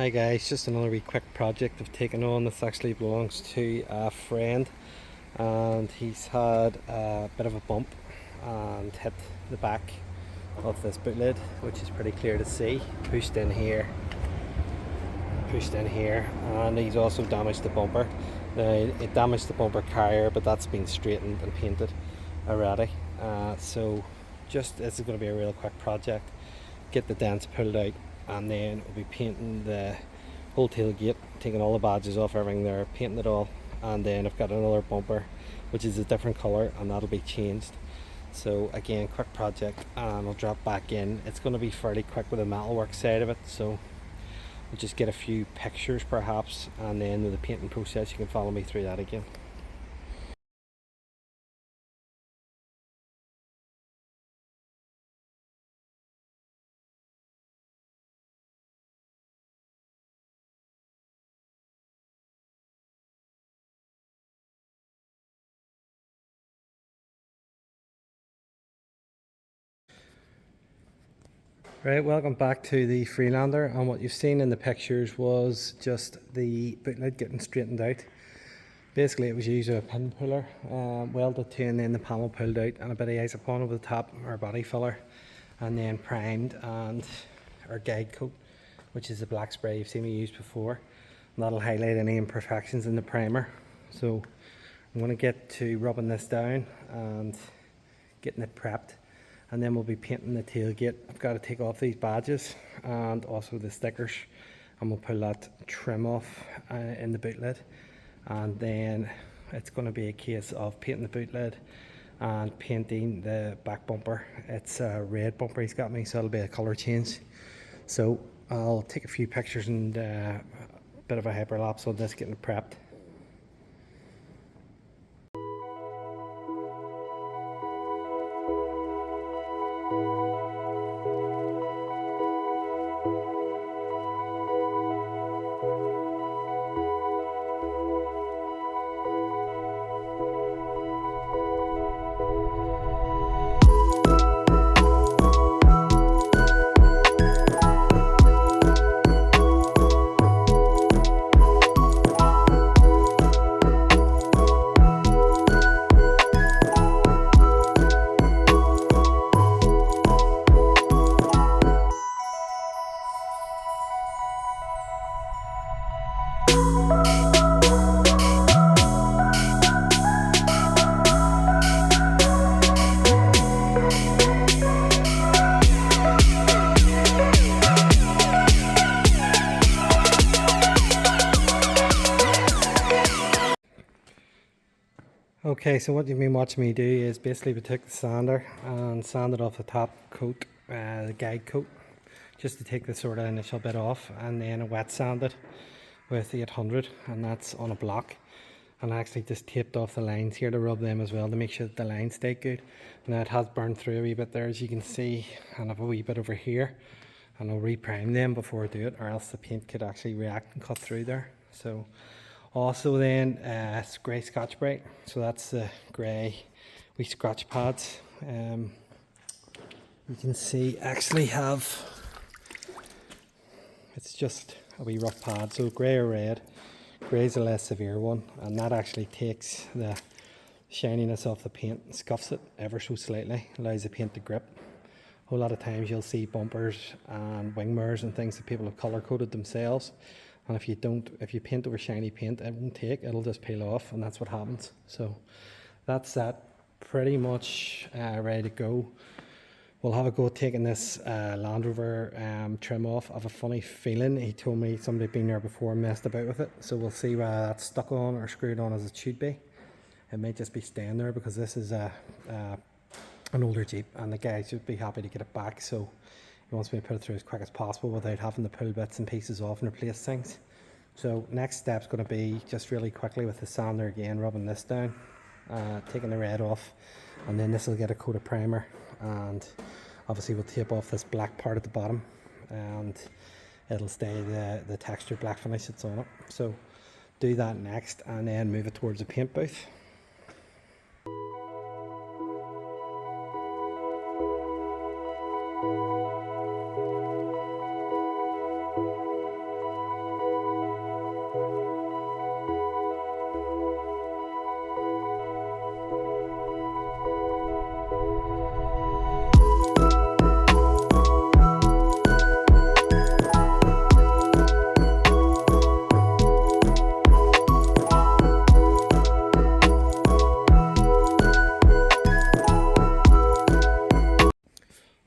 Hi guys, just another wee quick project I've taken on. This actually belongs to a friend, and he's had a bit of a bump and hit the back of this boot lid, which is pretty clear to see. Pushed in here, and he's also damaged the bumper. Now, it damaged the bumper carrier, but that's been straightened and painted already. So just this is going to be a real quick project. Get the dents pulled out, and then we'll be painting the whole tailgate, taking all the badges off, everything there, painting it all, and then I've got another bumper which is a different colour, and that'll be changed. So again, quick project, and I'll drop back in. It's going to be fairly quick with the metalwork side of it, so we'll just get a few pictures perhaps, and then with the painting process you can follow me through that again. Right, welcome back to the Freelander, and what you've seen in the pictures was just the boot lid getting straightened out. Basically it was used with a pin puller, welded to, and then the panel pulled out, and a bit of isopon over the top, or body filler, and then primed, and our guide coat, which is the black spray you've seen me use before, and that'll highlight any imperfections in the primer. So I'm going to get to rubbing this down and getting it prepped, and then we'll be painting the tailgate. I've got to take off these badges and also the stickers, and we'll pull that trim off in the boot lid, and then it's going to be a case of painting the boot lid and painting the back bumper. It's a red bumper he's got me, so it'll be a colour change. So I'll take a few pictures and a bit of a hyperlapse on this getting it prepped. Okay, so what you've been watching me do is basically we took the sander and sanded off the top coat, the guide coat, just to take the sort of initial bit off, and then I wet sanded with 800, and that's on a block. And I actually just taped off the lines here to rub them as well to make sure that the lines stay good. Now it has burned through a wee bit there, as you can see, and I have a wee bit over here, and I'll reprime them before I do it, or else the paint could actually react and cut through there. So also then it's grey Scotch-Brite, so that's the grey wee scratch pads. You can see actually have, it's just a wee rough pad, so grey or red. Grey is a less severe one, and that actually takes the shininess off the paint and scuffs it ever so slightly, allows the paint to grip. A whole lot of times you'll see bumpers and wing mirrors and things that people have colour coded themselves, and if you paint over shiny paint, it won't take, it'll just peel off, and that's what happens. So that's that, pretty much ready to go. We'll have a go at taking this Landrover trim off. I have a funny feeling, he told me somebody had been there before and messed about with it, so we'll see whether that's stuck on or screwed on as it should be. It might just be staying there because this is an older Jeep, and the guy should be happy to get it back, so he wants me to put it through as quick as possible without having to pull bits and pieces off and replace things. So next step's going to be just really quickly with the sander again, rubbing this down, taking the red off, and then this will get a coat of primer, and obviously we'll tape off this black part at the bottom, and it'll stay the textured black finish that's on it. So do that next, and then move it towards the paint booth.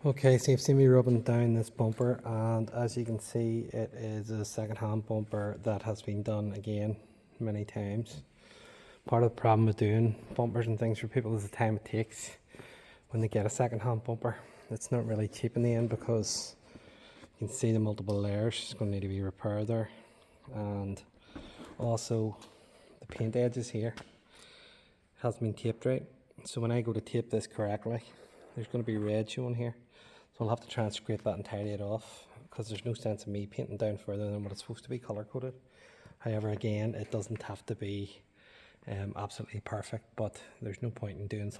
Okay, so you've seen me rubbing down this bumper, and as you can see, it is a second-hand bumper that has been done again many times. Part of the problem with doing bumpers and things for people is the time it takes when they get a second-hand bumper. It's not really cheap in the end because you can see the multiple layers. It's going to need to be repaired there, and also the paint edges here hasn't been taped right. So when I go to tape this correctly, there's going to be red showing here. So I'll have to try and scrape that and tidy it off because there's no sense in me painting down further than what it's supposed to be colour coded. However, again, it doesn't have to be absolutely perfect, but there's no point in doing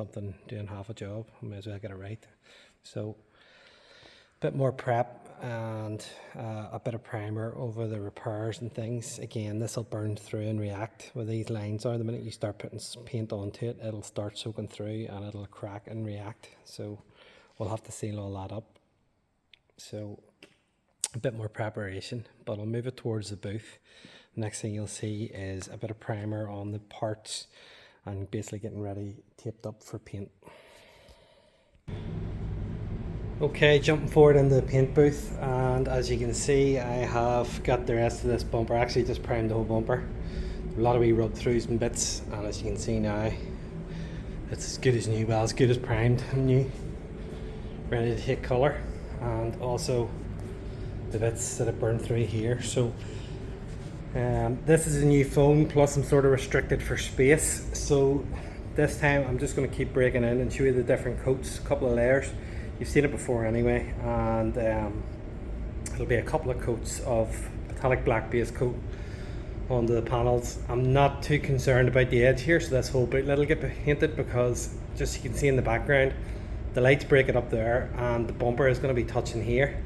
half a job. I may as well get it right. So a bit more prep and a bit of primer over the repairs and things. Again, this will burn through and react where these lines are. The minute you start putting paint onto it, it'll start soaking through and it'll crack and react. So we'll have to seal all that up. So a bit more preparation, but I'll move it towards the booth. Next thing you'll see is a bit of primer on the parts and basically getting ready, taped up for paint. Okay, jumping forward into the paint booth, and as you can see, I have got the rest of this bumper. Actually just primed the whole bumper. A lot of wee rub throughs and bits, and as you can see now, it's as good as new, well, as good as primed and new. Ready to take colour, and also the bits that have burned through here. So this is a new foam, plus I'm sort of restricted for space, so this time I'm just going to keep breaking in and show you the different coats, a couple of layers. You've seen it before anyway, and it'll be a couple of coats of metallic black base coat onto the panels. I'm not too concerned about the edge here, so this whole bootlet will get painted because just you can see in the background the lights break it up there, and the bumper is going to be touching here,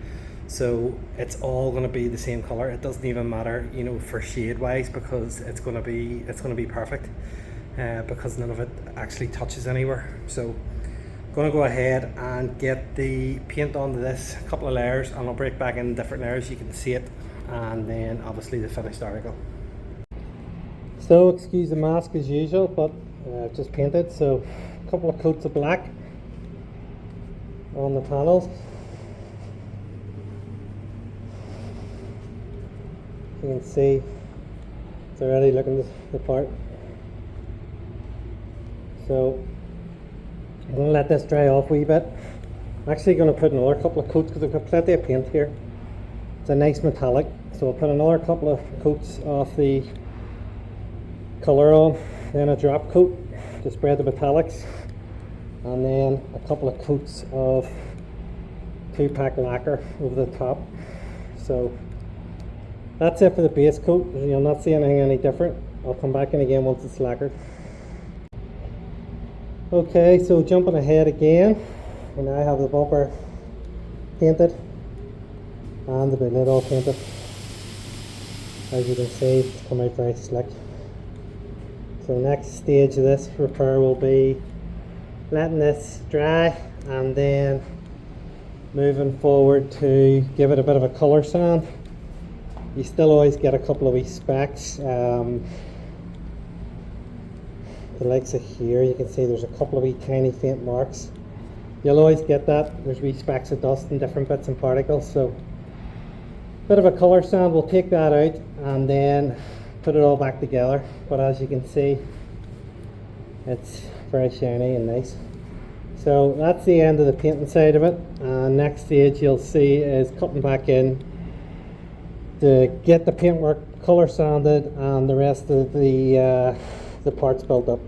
so it's all going to be the same color. It doesn't even matter, you know, for shade wise, because it's going to be perfect because none of it actually touches anywhere. So I'm going to go ahead and get the paint onto this, a couple of layers, and I'll break back in different layers, you can see it, and then obviously the finished article. So excuse the mask as usual, but just painted. So a couple of coats of black on the panels. You can see it's already looking the part. So I'm going to let this dry off a wee bit. I'm actually going to put another couple of coats because I've got plenty of paint here. It's a nice metallic, so I'll put another couple of coats of the colour on, then a drop coat to spread the metallics, and then a couple of coats of 2-pack lacquer over the top. So that's it for the base coat. You'll not see anything any different. I'll come back in again once it's lacquered. Okay, so jumping ahead again, and I have the bumper painted and the bootlet all painted. As you can see, it's come out very slick. So next stage of this repair will be letting this dry and then moving forward to give it a bit of a colour sand. You still always get a couple of wee specks. The likes of here, you can see there's a couple of wee tiny faint marks. You'll always get that. There's wee specks of dust and different bits and particles. So bit of a colour sand, we'll take that out and then put it all back together. But as you can see, it's very shiny and nice. So that's the end of the painting side of it, and next stage you'll see is cutting back in to get the paintwork colour sanded and the rest of the parts built up.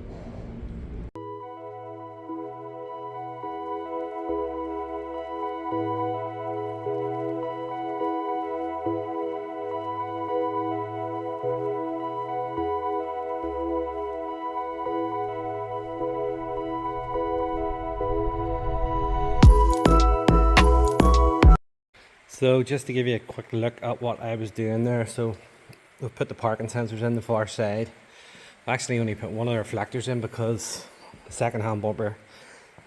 So just to give you a quick look at what I was doing there, so we've put the parking sensors in the far side. I actually only put one of the reflectors in because the second hand bumper,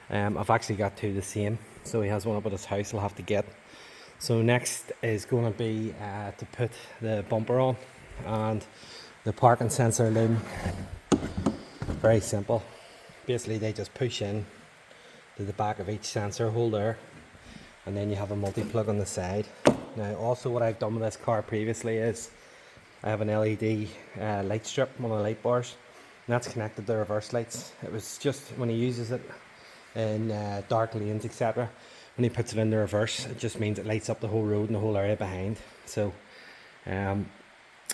I've actually got two the same, so he has one up at his house I'll have to get. So next is going to be to put the bumper on and the parking sensor loom. Very simple. Basically they just push in to the back of each sensor holder, and then you have a multi-plug on the side. Now also what I've done with this car previously is I have an LED light strip, one of the light bars, and that's connected to the reverse lights. It was just when he uses it in dark lanes, etc., when he puts it in the reverse, it just means it lights up the whole road and the whole area behind. So I'm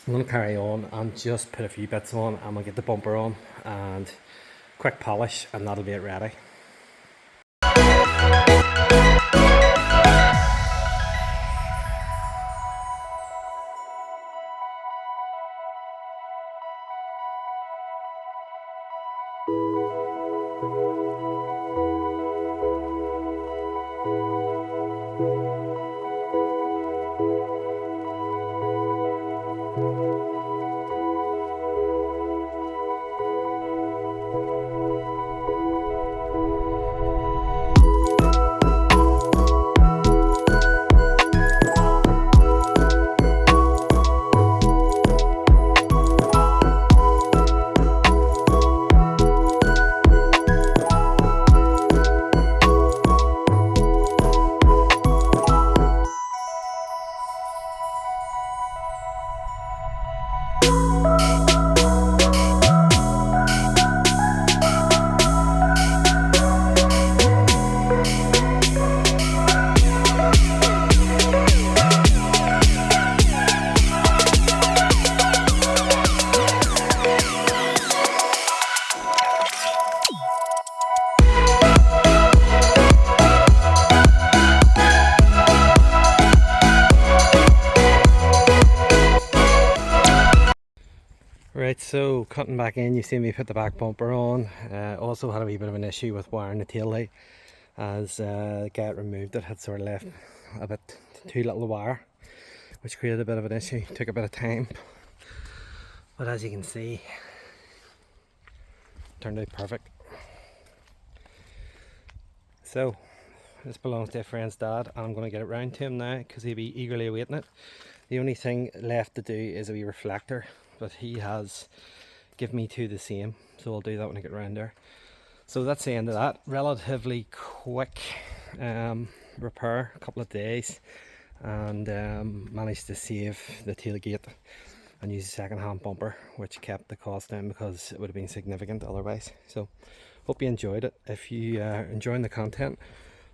going to carry on and just put a few bits on, and we'll get the bumper on and quick polish, and that'll be it ready. Right, so cutting back in, you see me put the back bumper on. Also had a wee bit of an issue with wiring the tail light, as the guy that removed it had sort of left a bit too little wire, which created a bit of an issue. Took a bit of time, but as you can see, turned out perfect. So this belongs to a friend's dad, and I'm going to get it round to him now because he'll be eagerly awaiting it. The only thing left to do is a wee reflector, but he has given me two the same, so I'll do that when I get round there. So that's the end of that. Relatively quick repair, a couple of days, and managed to save the tailgate and use a second-hand bumper, which kept the cost down because it would have been significant otherwise. So hope you enjoyed it. If you are enjoying the content,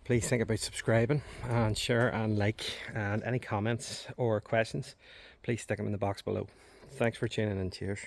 please think about subscribing and share and like, and any comments or questions, please stick them in the box below. Thanks for tuning in. Cheers.